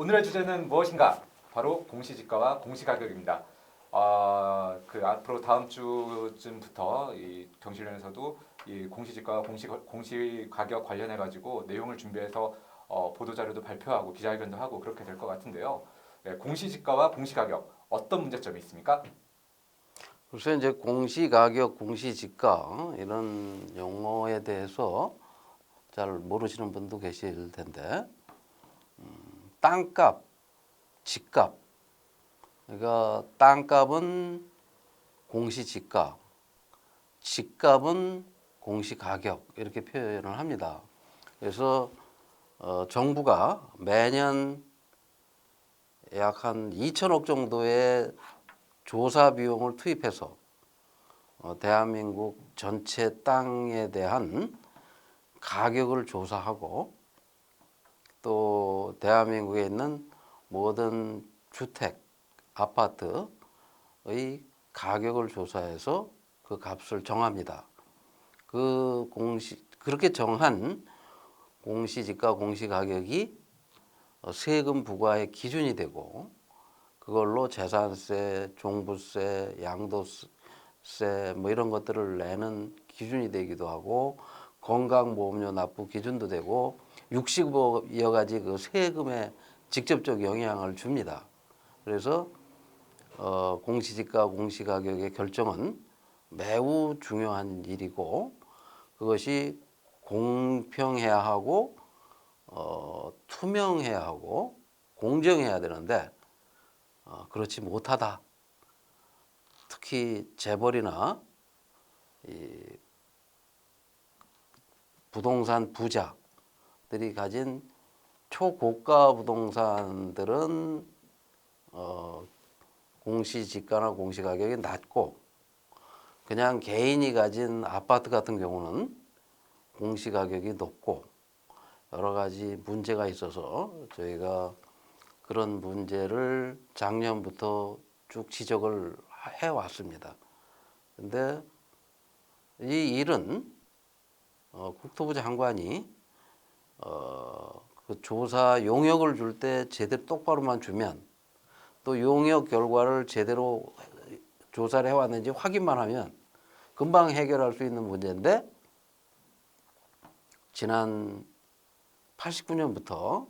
오늘의 주제는 무엇인가? 바로 공시지가와 공시가격입니다. 앞으로 다음 주쯤부터 이 경실련에서도 이 공시지가와 공시가격 관련해 가지고 내용을 준비해서 보도 자료도 발표하고 기자회견도 하고 그렇게 될 것 같은데요. 네, 공시지가와 공시가격 어떤 문제점이 있습니까? 글쎄 이제 공시가격, 공시지가 이런 용어에 대해서 잘 모르시는 분도 계실 텐데 땅값, 집값 그러니까 땅값은 공시지가, 집값은 공시가격 이렇게 표현을 합니다. 그래서 정부가 매년 약 한 2천억 정도의 조사 비용을 투입해서 대한민국 전체 땅에 대한 가격을 조사하고 또 대한민국에 있는 모든 주택, 아파트의 가격을 조사해서 그 값을 정합니다. 그렇게 정한 공시지가, 공시가격이 세금 부과의 기준이 되고 그걸로 재산세, 종부세, 양도세 뭐 이런 것들을 내는 기준이 되기도 하고 건강보험료 납부 기준도 되고 60여 가지 그 세금에 직접적 영향을 줍니다. 그래서 공시지가, 공시가격의 결정은 매우 중요한 일이고 그것이 공평해야 하고 투명해야 하고 공정해야 되는데 그렇지 못하다. 특히 재벌이나 이 부동산 부자들이 가진 초고가 부동산들은 공시지가나 공시가격이 낮고 그냥 개인이 가진 아파트 같은 경우는 공시가격이 높고 여러 가지 문제가 있어서 저희가 그런 문제를 작년부터 쭉 지적을 해왔습니다. 근데 이 일은 국토부 장관이 그 조사 용역을 줄 때 제대로 똑바로만 주면 또 용역 결과를 제대로 조사를 해왔는지 확인만 하면 금방 해결할 수 있는 문제인데 지난 89년부터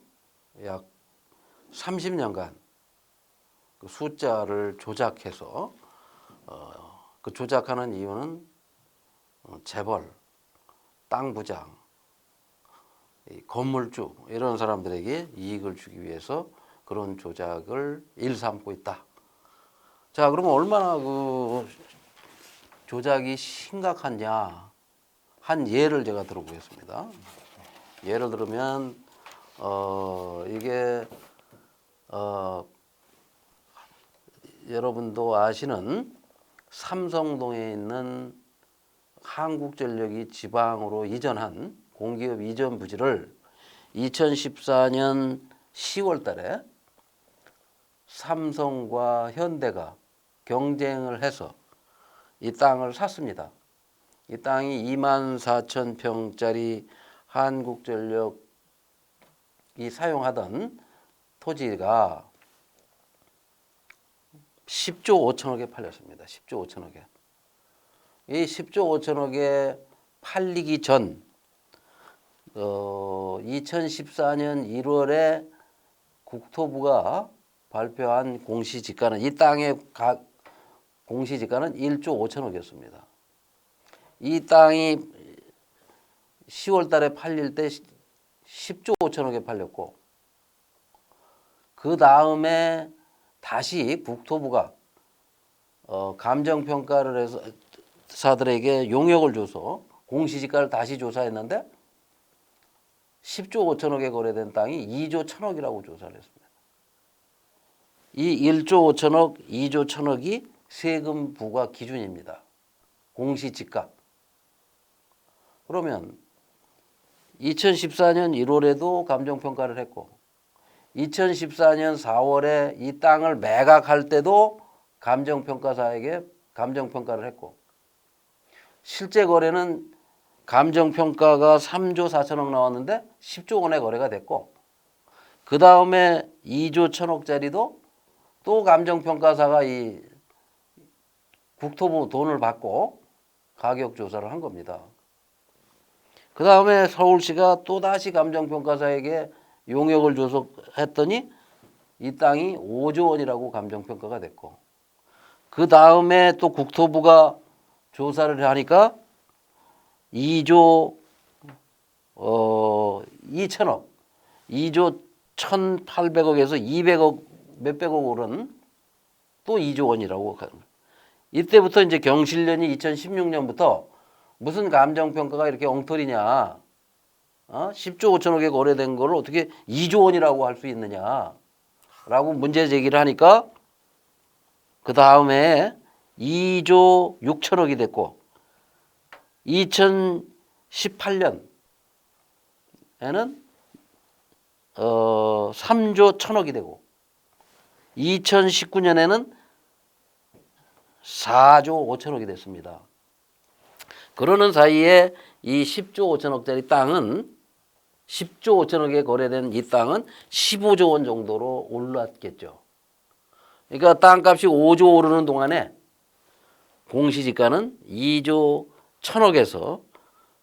약 30년간 그 숫자를 조작해서 그 조작하는 이유는 재벌, 땅 부장, 건물주 이런 사람들에게 이익을 주기 위해서 그런 조작을 일삼고 있다. 자, 그러면 얼마나 그 조작이 심각하냐 한 예를 제가 들어보겠습니다. 예를 들면 이게 여러분도 아시는 삼성동에 있는 한국전력이 지방으로 이전한 공기업 이전 부지를 2014년 10월 달에 삼성과 현대가 경쟁을 해서 이 땅을 샀습니다. 이 땅이 24,000평짜리 한국전력이 사용하던 토지가 10조 5천억에 팔렸습니다. 10조 5천억에. 이 10조 5천억에 팔리기 전 2014년 1월에 국토부가 발표한 공시지가는 이 땅의 공시지가는 1조 5천억이었습니다. 이 땅이 10월 달에 팔릴 때 10조 5천억에 팔렸고 그 다음에 다시 국토부가 감정평가를 해서 사들에게 용역을 줘서 공시지가를 다시 조사했는데 10조 5천억에 거래된 땅이 2조 1천억이라고 조사를 했습니다. 이 1조 5천억, 2조 1천억이 세금 부과 기준입니다. 공시지가. 그러면 2014년 1월에도 감정평가를 했고 2014년 4월에 이 땅을 매각할 때도 감정평가사에게 감정평가를 했고 실제 거래는 감정평가가 3조 4천억 나왔는데 10조 원의 거래가 됐고 그 다음에 2조 1천억짜리도 또 감정평가사가 이 국토부 돈을 받고 가격 조사를 한 겁니다. 그 다음에 서울시가 또다시 감정평가사에게 용역을 줘서 했더니 이 땅이 5조 원이라고 감정평가가 됐고, 그 다음에 또 국토부가 조사를 하니까 2조 2천억, 2조 1,800억에서 200억 몇백억 오른 또 2조 원이라고. 이때부터 이제 경실련이 2016년부터 무슨 감정평가가 이렇게 엉터리냐, 10조 5천억에 거래된 걸 어떻게 2조 원이라고 할 수 있느냐라고 문제 제기를 하니까 그 다음에 2조 6천억이 됐고, 2018년에는 3조 1천억이 되고, 2019년에는 4조 5천억이 됐습니다. 그러는 사이에 이 10조 5천억짜리 땅은 10조 5천억에 거래된 이 땅은 15조 원 정도로 올랐겠죠. 그러니까 땅값이 5조 오르는 동안에 공시지가는 2조 1천억에서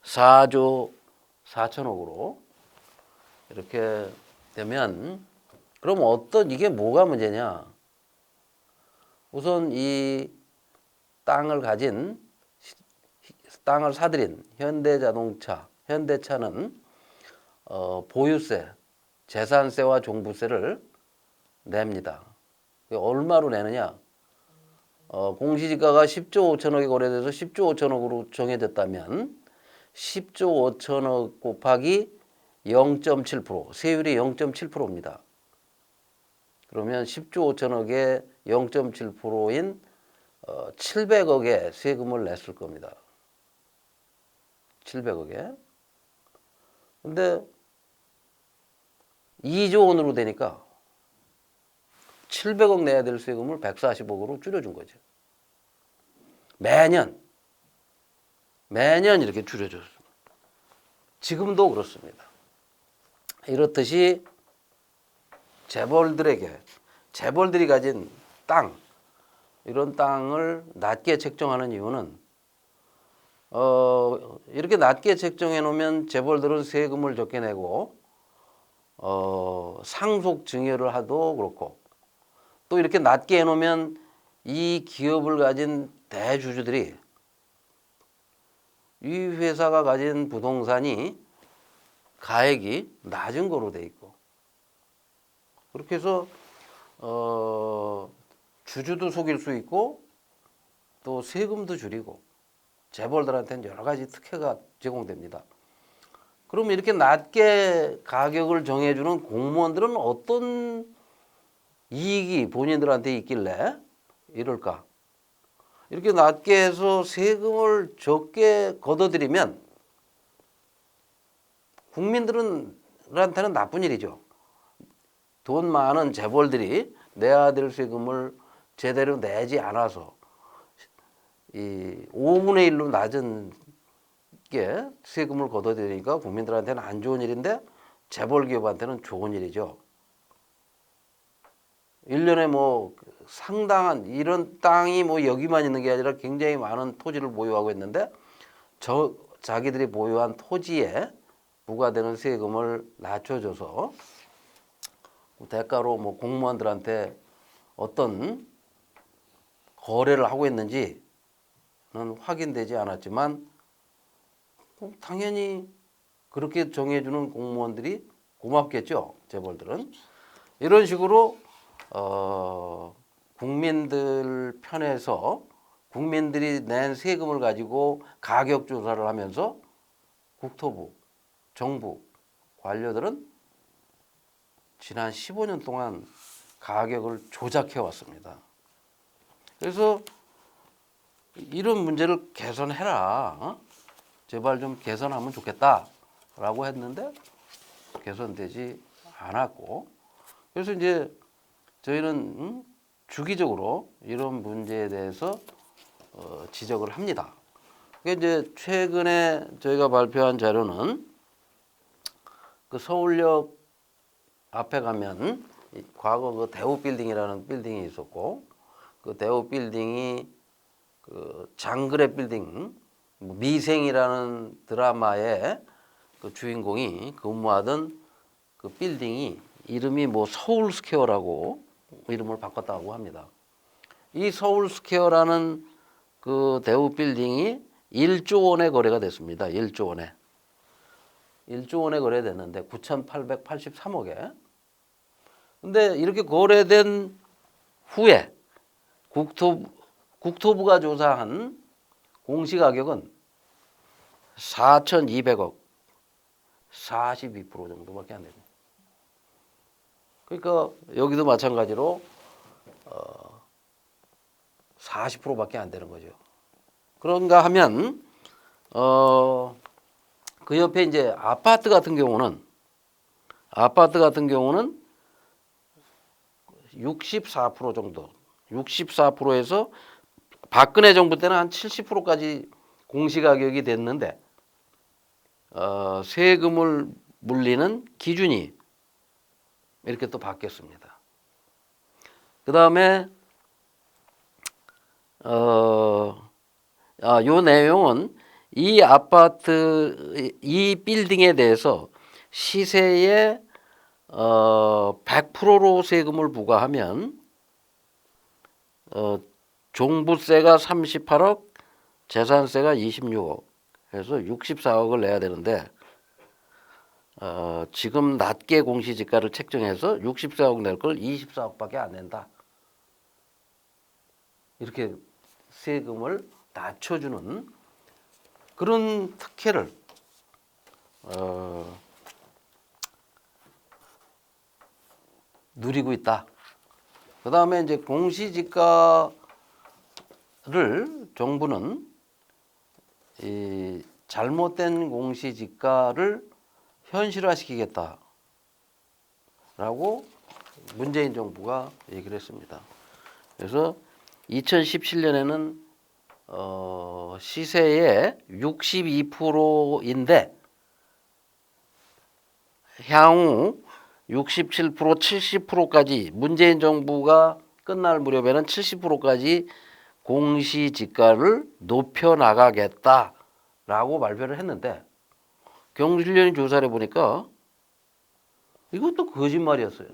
4조 4천억으로 이렇게 되면, 그럼 이게 뭐가 문제냐? 우선 이 땅을 사들인 현대자동차, 현대차는 보유세, 재산세와 종부세를 냅니다. 얼마로 내느냐? 공시지가가 10조 5천억이 거래돼서 10조 5천억으로 정해졌다면 10조 5천억 곱하기 0.7%, 세율이 0.7%입니다. 그러면 10조 5천억에 0.7%인 700억의 세금을 냈을 겁니다. 700억에. 근데 2조 원으로 되니까 700억 내야 될 세금을 140억으로 줄여준 거죠. 매년 이렇게 줄여줬습니다. 지금도 그렇습니다. 이렇듯이 재벌들이 가진 땅, 이런 땅을 낮게 책정하는 이유는 이렇게 낮게 책정해 놓으면 재벌들은 세금을 적게 내고 상속 증여를 하도 그렇고, 또 이렇게 낮게 해놓으면 이 기업을 가진 대주주들이 이 회사가 가진 부동산이 가액이 낮은 거로 돼 있고, 그렇게 해서 주주도 속일 수 있고 또 세금도 줄이고 재벌들한테는 여러 가지 특혜가 제공됩니다. 그럼 이렇게 낮게 가격을 정해주는 공무원들은 어떤 이익이 본인들한테 있길래 이럴까? 이렇게 낮게 해서 세금을 적게 걷어들이면 국민들한테는 나쁜 일이죠. 돈 많은 재벌들이 내야 될 세금을 제대로 내지 않아서 이 5분의 1로 낮은 게 세금을 걷어들이니까 국민들한테는 안 좋은 일인데 재벌 기업한테는 좋은 일이죠. 1년에 뭐 상당한 이런 땅이 뭐 여기만 있는 게 아니라 굉장히 많은 토지를 보유하고 있는데 자기들이 보유한 토지에 부과되는 세금을 낮춰줘서 대가로 뭐 공무원들한테 어떤 거래를 하고 있는지는 확인되지 않았지만 당연히 그렇게 정해주는 공무원들이 고맙겠죠. 재벌들은. 이런 식으로 국민들 편에서 국민들이 낸 세금을 가지고 가격 조사를 하면서 국토부, 정부, 관료들은 지난 15년 동안 가격을 조작해 왔습니다. 그래서 이런 문제를 개선해라. 제발 좀 개선하면 좋겠다라고 했는데 개선되지 않았고, 그래서 이제 저희는 주기적으로 이런 문제에 대해서 지적을 합니다. 그게 이제 최근에 저희가 발표한 자료는 그 서울역 앞에 가면 과거 그 대우 빌딩이라는 빌딩이 있었고 그 대우 빌딩이 그 장그래 빌딩 뭐 미생이라는 드라마의 그 주인공이 근무하던 그 빌딩이 이름이 뭐 서울스퀘어라고 이름을 바꿨다고 합니다. 이 서울스퀘어라는 그 대우 빌딩이 1조 원의 거래가 됐습니다. 1조 원에. 1조 원에 거래됐는데 9,883억에. 근데 이렇게 거래된 후에 국토부가 조사한 공시가격은 4,200억, 42% 정도밖에 안 됩니다. 그러니까 여기도 마찬가지로 40%밖에 안 되는 거죠. 그런가 하면 그 옆에 이제 아파트 같은 경우는 64% 정도, 64%에서 박근혜 정부 때는 한 70%까지 공시가격이 됐는데 세금을 물리는 기준이 이렇게 또 바뀌었습니다. 그 다음에 요 내용은 이 아파트, 이 빌딩에 대해서 시세의 100%로 세금을 부과하면 종부세가 38억, 재산세가 26억 해서 64억을 내야 되는데 지금 낮게 공시지가를 책정해서 64억 낼 걸 24억밖에 안 낸다. 이렇게 세금을 낮춰주는 그런 특혜를 누리고 있다. 그 다음에 이제 공시지가를 정부는 이 잘못된 공시지가를 현실화시키겠다라고 문재인 정부가 얘기를 했습니다. 그래서 2017년에는 시세의 62%인데 향후 67%, 70%까지 문재인 정부가 끝날 무렵에는 70%까지 공시지가를 높여 나가겠다라고 발표를 했는데 경실련이 조사를 해보니까 이것도 거짓말이었어요.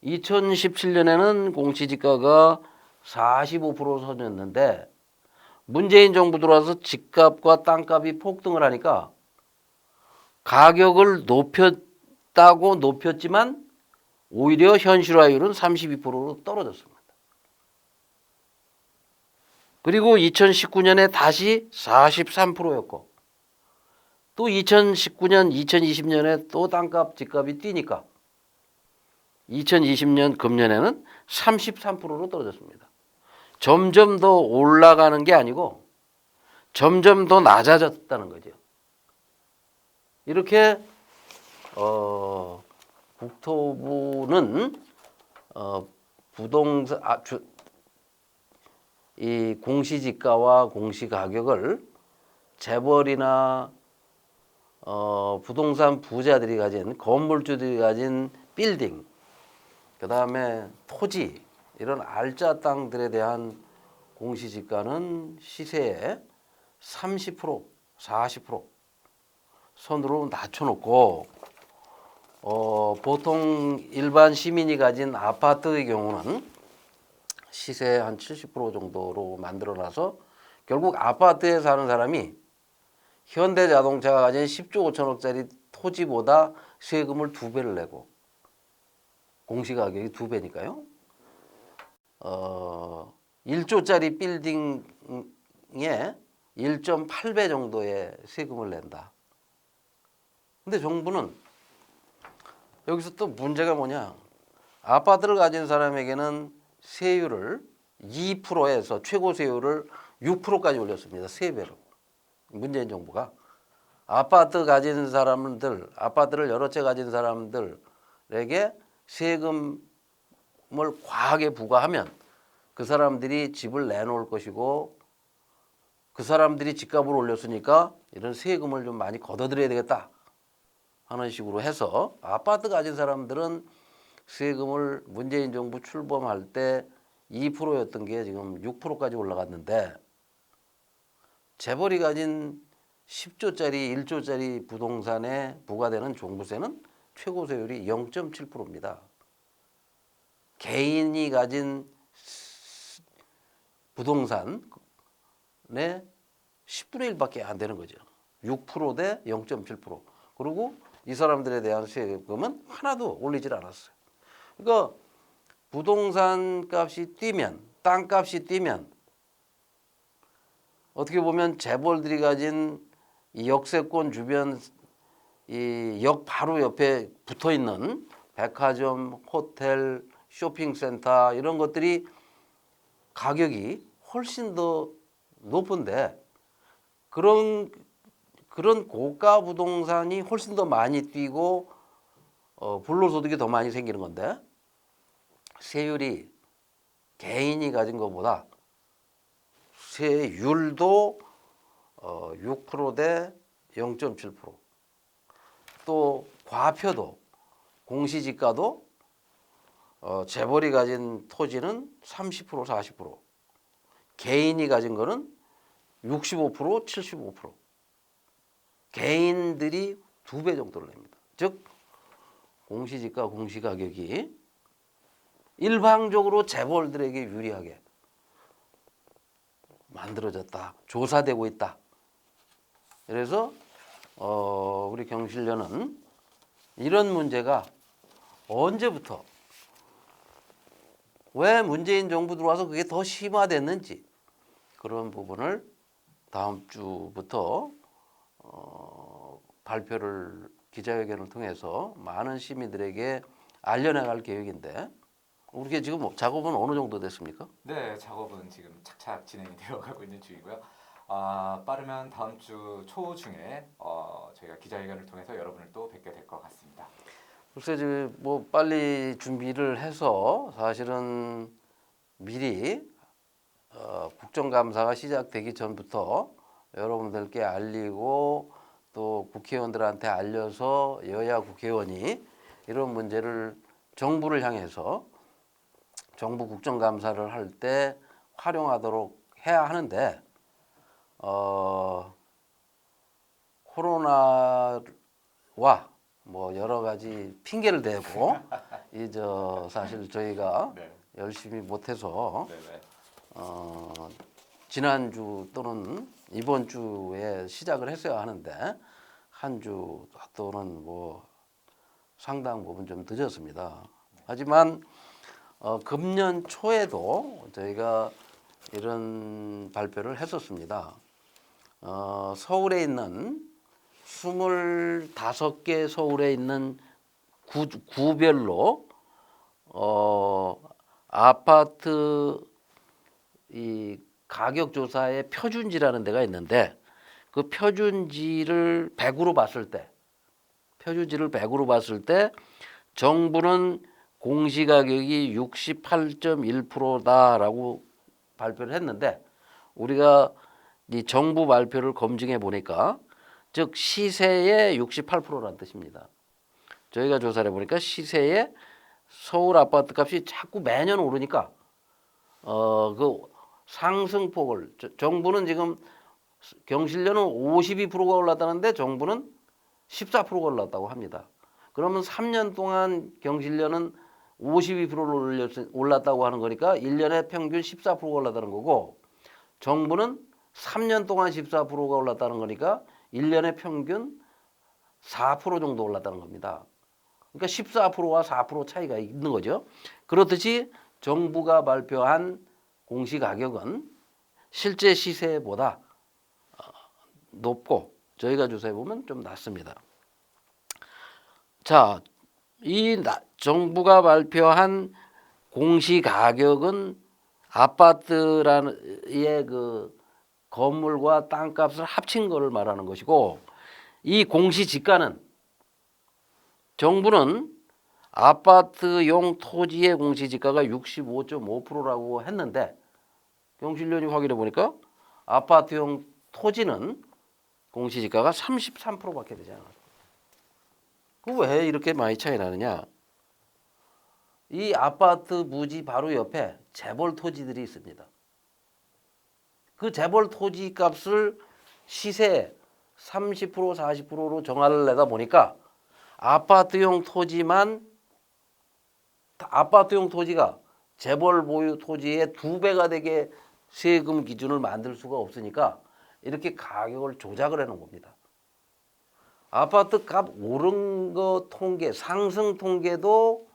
2017년에는 공시지가가 45% 선이었는데 문재인 정부 들어와서 집값과 땅값이 폭등을 하니까 가격을 높였다고 높였지만 오히려 현실화율은 32%로 떨어졌습니다. 그리고 2019년에 다시 43%였고 또 2019년, 2020년에 또 땅값, 집값이 뛰니까 2020년 금년에는 33%로 떨어졌습니다. 점점 더 올라가는 게 아니고 점점 더 낮아졌다는 거죠. 이렇게 국토부는 부동산 이 공시지가와 공시가격을 재벌이나 부동산 부자들이 가진 건물주들이 가진 빌딩, 그 다음에 토지 이런 알짜 땅들에 대한 공시지가는 시세의 30%, 40% 선으로 낮춰놓고 보통 일반 시민이 가진 아파트의 경우는 시세 한 70% 정도로 만들어놔서 결국 아파트에 사는 사람이 현대자동차가 가진 10조 5천억짜리 토지보다 세금을 2배를 내고 공시가격이 2배니까요. 1조짜리 빌딩에 1.8배 정도의 세금을 낸다. 근데 정부는 여기서 또 문제가 뭐냐? 아파트를 가진 사람에게는 세율을 2%에서 최고 세율을 6%까지 올렸습니다. 3배로. 문재인 정부가 아파트 가진 사람들, 아파트를 여러 채 가진 사람들에게 세금을 과하게 부과하면 그 사람들이 집을 내놓을 것이고 그 사람들이 집값을 올렸으니까 이런 세금을 좀 많이 걷어들여야 되겠다 하는 식으로 해서 아파트 가진 사람들은 세금을 문재인 정부 출범할 때 2%였던 게 지금 6%까지 올라갔는데 재벌이 가진 10조짜리, 1조짜리 부동산에 부과되는 종부세는 최고 세율이 0.7%입니다. 개인이 가진 부동산의 10분의 1밖에 안 되는 거죠. 6%대 0.7%. 그리고 이 사람들에 대한 세금은 하나도 올리질 않았어요. 그러니까 부동산 값이 뛰면, 땅값이 뛰면 어떻게 보면 재벌들이 가진 이 역세권 주변 이 역 바로 옆에 붙어 있는 백화점, 호텔, 쇼핑센터 이런 것들이 가격이 훨씬 더 높은데 그런 고가 부동산이 훨씬 더 많이 뛰고 불로소득이 더 많이 생기는 건데 세율이 개인이 가진 것보다 세율도 6%대 0.7%. 또 과표도 공시지가도 재벌이 가진 토지는 30% 40%, 개인이 가진 거는 65% 75%. 개인들이 2배 정도를 냅니다. 즉 공시지가 공시가격이 일방적으로 재벌들에게 유리하게 만들어졌다. 조사되고 있다. 그래서 우리 경실련은 이런 문제가 언제부터 왜 문재인 정부 들어와서 그게 더 심화됐는지 그런 부분을 다음 주부터 발표를 기자회견을 통해서 많은 시민들에게 알려나갈 계획인데 우리게 지금 작업은 어느 정도 됐습니까? 네, 작업은 지금 착착 진행이 되어가고 있는 중이고요. 빠르면 다음 주 초중에 저희가 기자회견을 통해서 여러분을 또 뵙게 될 것 같습니다. 글쎄 지금 뭐 빨리 준비를 해서 사실은 미리 국정감사가 시작되기 전부터 여러분들께 알리고 또 국회의원들한테 알려서 여야 국회의원이 이런 문제를 정부를 향해서 정부 국정감사를 할 때 활용하도록 해야 하는데 코로나와 뭐 여러 가지 핑계를 대고 사실 저희가 네. 열심히 못해서 네네. 지난주 또는 이번 주에 시작을 했어야 하는데 한 주 또는 뭐 상당 부분 좀 늦었습니다. 하지만 금년 초에도 저희가 이런 발표를 했었습니다. 서울에 있는 25개 서울에 있는 구별로 아파트 이 가격 조사의 표준지라는 데가 있는데 그 표준지를 100으로 봤을 때 정부는 공시가격이 68.1%다라고 발표를 했는데 우리가 이 정부 발표를 검증해 보니까 즉 시세의 68%라는 뜻입니다. 저희가 조사를 해보니까 시세의 서울 아파트 값이 자꾸 매년 오르니까 그 상승폭을 정부는 지금 경실련은 52%가 올랐다는데 정부는 14%가 올랐다고 합니다. 그러면 3년 동안 경실련은 52%를 올랐다고 하는 거니까 1년에 평균 14%가 올랐다는 거고 정부는 3년 동안 14%가 올랐다는 거니까 1년에 평균 4% 정도 올랐다는 겁니다. 그러니까 14%와 4% 차이가 있는 거죠. 그렇듯이 정부가 발표한 공시가격은 실제 시세보다 높고 저희가 조사해 보면 좀 낮습니다. 자, 정부가 발표한 공시가격은 아파트의 그 건물과 땅값을 합친 거를 말하는 것이고 이 공시지가는 정부는 아파트용 토지의 공시지가가 65.5%라고 했는데 경실련이 확인해 보니까 아파트용 토지는 공시지가가 33%밖에 되지 않아요. 그 왜 이렇게 많이 차이 나느냐? 이 아파트 부지 바로 옆에 재벌 토지들이 있습니다. 그 재벌 토지 값을 시세 30% 40%로 정하를 내다 보니까 아파트용 토지가 재벌 보유 토지의 2배가 되게 세금 기준을 만들 수가 없으니까 이렇게 가격을 조작을 해놓은 겁니다. 아파트 값 오른 거 통계, 상승 통계도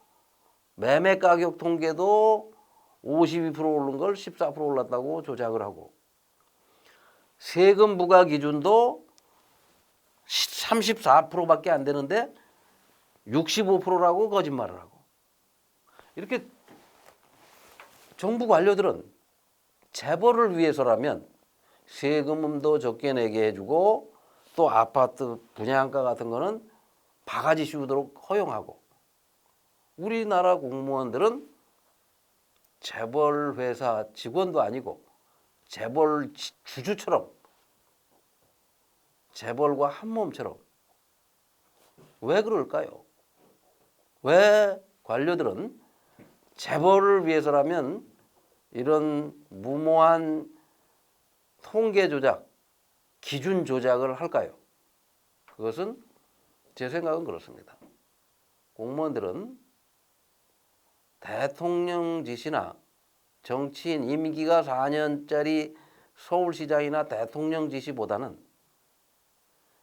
매매 가격 통계도 52% 오른 걸 14% 올랐다고 조작을 하고 세금 부과 기준도 34%밖에 안 되는데 65%라고 거짓말을 하고 이렇게 정부 관료들은 재벌을 위해서라면 세금도 적게 내게 해주고 또 아파트 분양가 같은 거는 바가지 씌우도록 허용하고 우리나라 공무원들은 재벌 회사 직원도 아니고 재벌 주주처럼 재벌과 한 몸처럼 왜 그럴까요? 왜 관료들은 재벌을 위해서라면 이런 무모한 통계 조작, 기준 조작을 할까요? 그것은 제 생각은 그렇습니다. 공무원들은 대통령 지시나 정치인 임기가 4년짜리 서울시장이나 대통령 지시보다는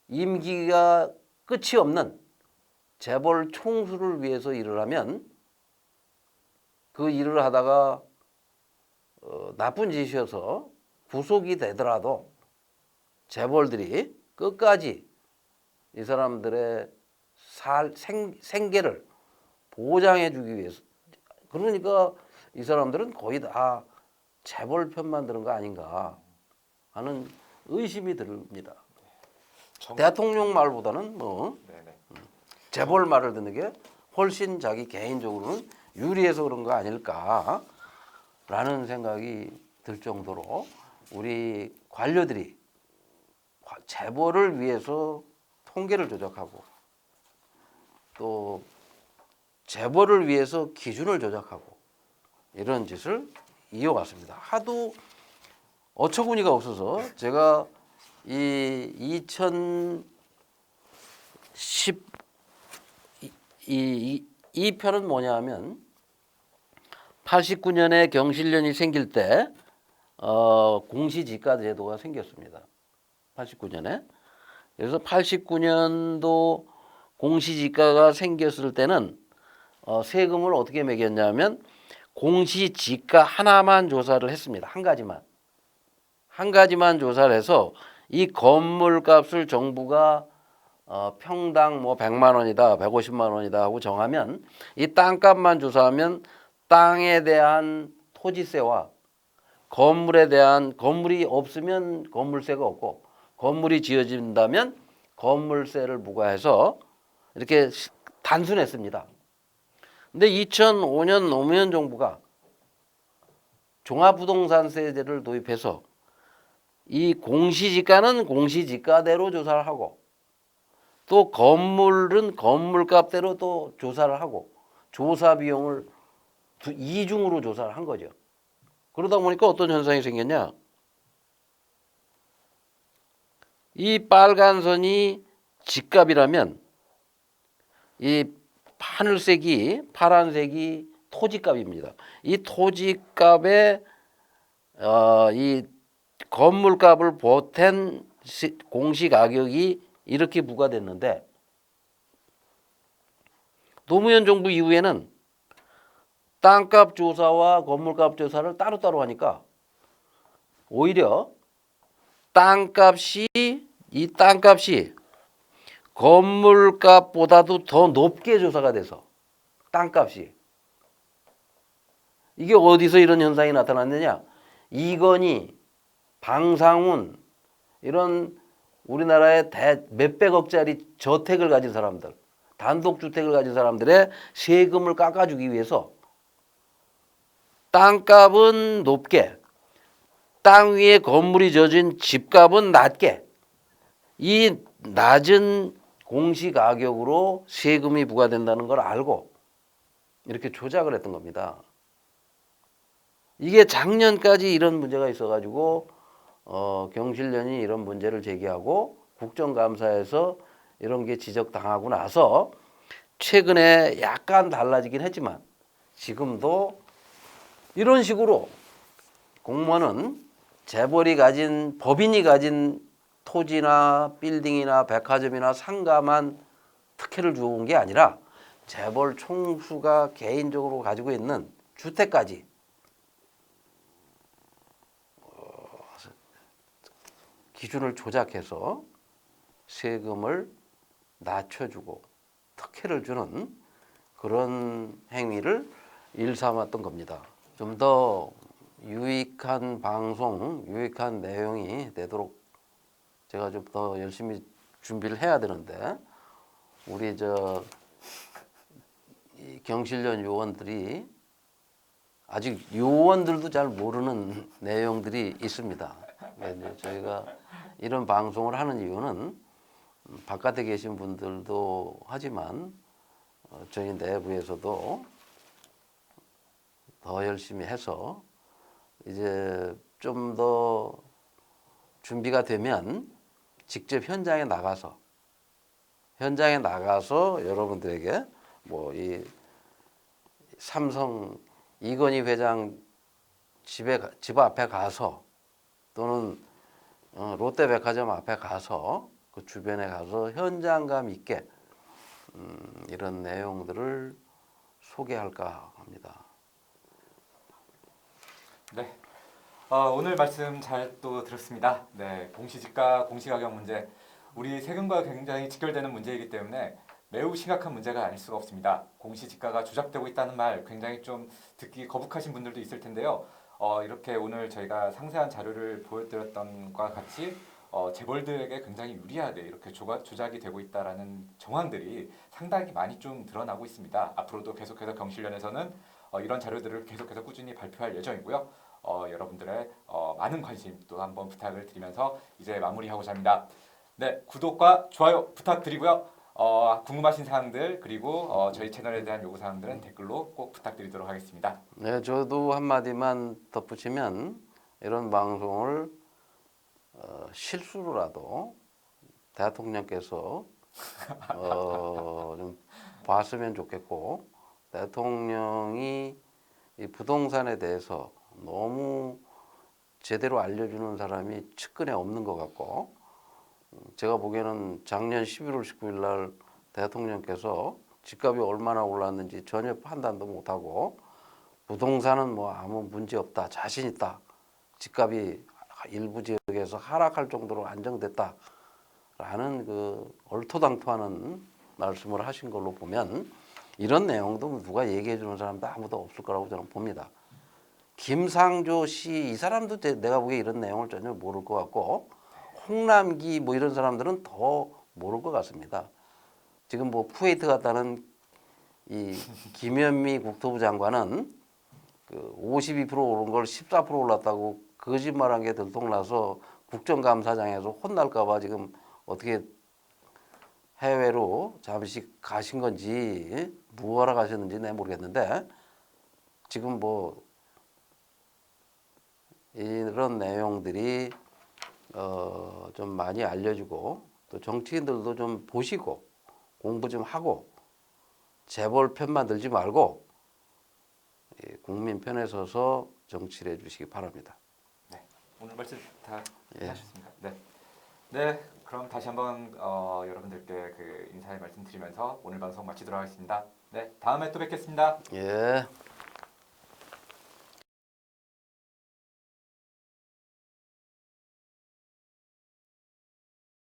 임기가 끝이 없는 재벌 총수를 위해서 일을 하면 그 일을 하다가 나쁜 짓이어서 구속이 되더라도 재벌들이 끝까지 이 사람들의 생계를 보장해 주기 위해서 그러니까 이 사람들은 거의 다 재벌 편만 드는 거 아닌가 하는 의심이 듭니다. 대통령 말보다는 뭐 네네. 재벌 말을 듣는 게 훨씬 자기 개인적으로는 유리해서 그런 거 아닐까라는 생각이 들 정도로 우리 관료들이 재벌을 위해서 통계를 조작하고 또 재벌을 위해서 기준을 조작하고 이런 짓을 이어왔습니다. 하도 어처구니가 없어서 제가 이 2010이 편은 뭐냐 하면 89년에 경실련이 생길 때 공시지가 제도가 생겼습니다. 89년에. 그래서 89년도 공시지가가 생겼을 때는 세금을 어떻게 매겼냐면 공시지가 하나만 조사를 했습니다. 한 가지만 조사를 해서 이 건물 값을 정부가 평당 뭐 100만 원이다, 150만 원이다 하고 정하면 이 땅값만 조사하면 땅에 대한 토지세와 건물에 대한 건물이 없으면 건물세가 없고 건물이 지어진다면 건물세를 부과해서 이렇게 단순했습니다. 근데 2005년 노무현 정부가 종합부동산세제를 도입해서 이 공시지가는 공시지가대로 조사를 하고 또 건물은 건물값대로 또 조사를 하고 조사 비용을 이중으로 조사를 한 거죠. 그러다 보니까 어떤 현상이 생겼냐? 이 빨간 선이 집값이라면 이 하늘색이 파란색이 토지값입니다. 이 토지값에 이 건물값을 보탠 공시가격이 이렇게 부과됐는데 노무현 정부 이후에는 땅값 조사와 건물값 조사를 따로따로 하니까 오히려 이 땅값이 건물값보다도 더 높게 조사가 돼서 땅값이 이게 어디서 이런 현상이 나타났느냐? 이건희, 방상훈 이런 우리나라의 몇백억짜리 저택을 가진 사람들, 단독주택을 가진 사람들의 세금을 깎아주기 위해서 땅값은 높게, 땅 위에 건물이 지어진 집값은 낮게 이 낮은 공시가격으로 세금이 부과된다는 걸 알고 이렇게 조작을 했던 겁니다. 이게 작년까지 이런 문제가 있어가지고 경실련이 이런 문제를 제기하고 국정감사에서 이런 게 지적당하고 나서 최근에 약간 달라지긴 했지만 지금도 이런 식으로 공무원은 재벌이 가진 법인이 가진 토지나 빌딩이나 백화점이나 상가만 특혜를 주어온 게 아니라 재벌 총수가 개인적으로 가지고 있는 주택까지 기준을 조작해서 세금을 낮춰주고 특혜를 주는 그런 행위를 일삼았던 겁니다. 좀 더 유익한 방송, 유익한 내용이 되도록 제가 좀 더 열심히 준비를 해야 되는데 우리 이 경실련 요원들이 아직 요원들도 잘 모르는 내용들이 있습니다. 이제 저희가 이런 방송을 하는 이유는 바깥에 계신 분들도 하지만 저희 내부에서도 더 열심히 해서 이제 좀 더 준비가 되면 직접 현장에 나가서 여러분들에게 뭐 이 삼성 이건희 회장 집 앞에 가서 또는 롯데백화점 앞에 가서 그 주변에 가서 현장감 있게 이런 내용들을 소개할까 합니다. 네. 오늘 말씀 잘 또 들었습니다. 네, 공시지가, 공시가격 문제, 우리 세금과 굉장히 직결되는 문제이기 때문에 매우 심각한 문제가 아닐 수가 없습니다. 공시지가가 조작되고 있다는 말 굉장히 좀 듣기 거북하신 분들도 있을 텐데요. 이렇게 오늘 저희가 상세한 자료를 보여드렸던 것과 같이 재벌들에게 굉장히 유리하게 이렇게 조작이 되고 있다라는 정황들이 상당히 많이 좀 드러나고 있습니다. 앞으로도 계속해서 경실련에서는 이런 자료들을 계속해서 꾸준히 발표할 예정이고요. 여러분들의 많은 관심 또 한번 부탁을 드리면서 이제 마무리하고자 합니다. 네, 구독과 좋아요 부탁드리고요. 궁금하신 사항들 그리고 저희 채널에 대한 요구 사항들은 댓글로 꼭 부탁드리도록 하겠습니다. 네, 저도 한마디만 덧붙이면 이런 방송을 실수로라도 대통령께서 좀 봤으면 좋겠고 대통령이 이 부동산에 대해서 너무 제대로 알려주는 사람이 측근에 없는 것 같고 제가 보기에는 작년 11월 19일 날 대통령께서 집값이 얼마나 올랐는지 전혀 판단도 못하고 부동산은 뭐 아무 문제 없다, 자신 있다, 집값이 일부 지역에서 하락할 정도로 안정됐다라는 그 얼토당토하는 말씀을 하신 걸로 보면 이런 내용도 누가 얘기해 주는 사람도 아무도 없을 거라고 저는 봅니다. 김상조 씨 이 사람도 내가 보기에 이런 내용을 전혀 모를 것 같고 홍남기 뭐 이런 사람들은 더 모를 것 같습니다. 지금 뭐 쿠웨이트 갔다는 이 김현미 국토부 장관은 그 52% 오른 걸 14% 올랐다고 거짓말한 게 들통나서 국정감사장에서 혼날까봐 지금 어떻게 해외로 잠시 가신 건지 무하러 가셨는지 내가 모르겠는데 지금 뭐 이런 내용들이 좀 많이 알려지고 또 정치인들도 좀 보시고 공부 좀 하고 재벌 편만 들지 말고 국민 편에 서서 정치를 해주시기 바랍니다. 네, 오늘 말씀 다 예. 하셨습니다. 네, 네, 그럼 다시 한번 여러분들께 그 인사의 말씀 드리면서 오늘 방송 마치도록 하겠습니다. 네, 다음에 또 뵙겠습니다. 예.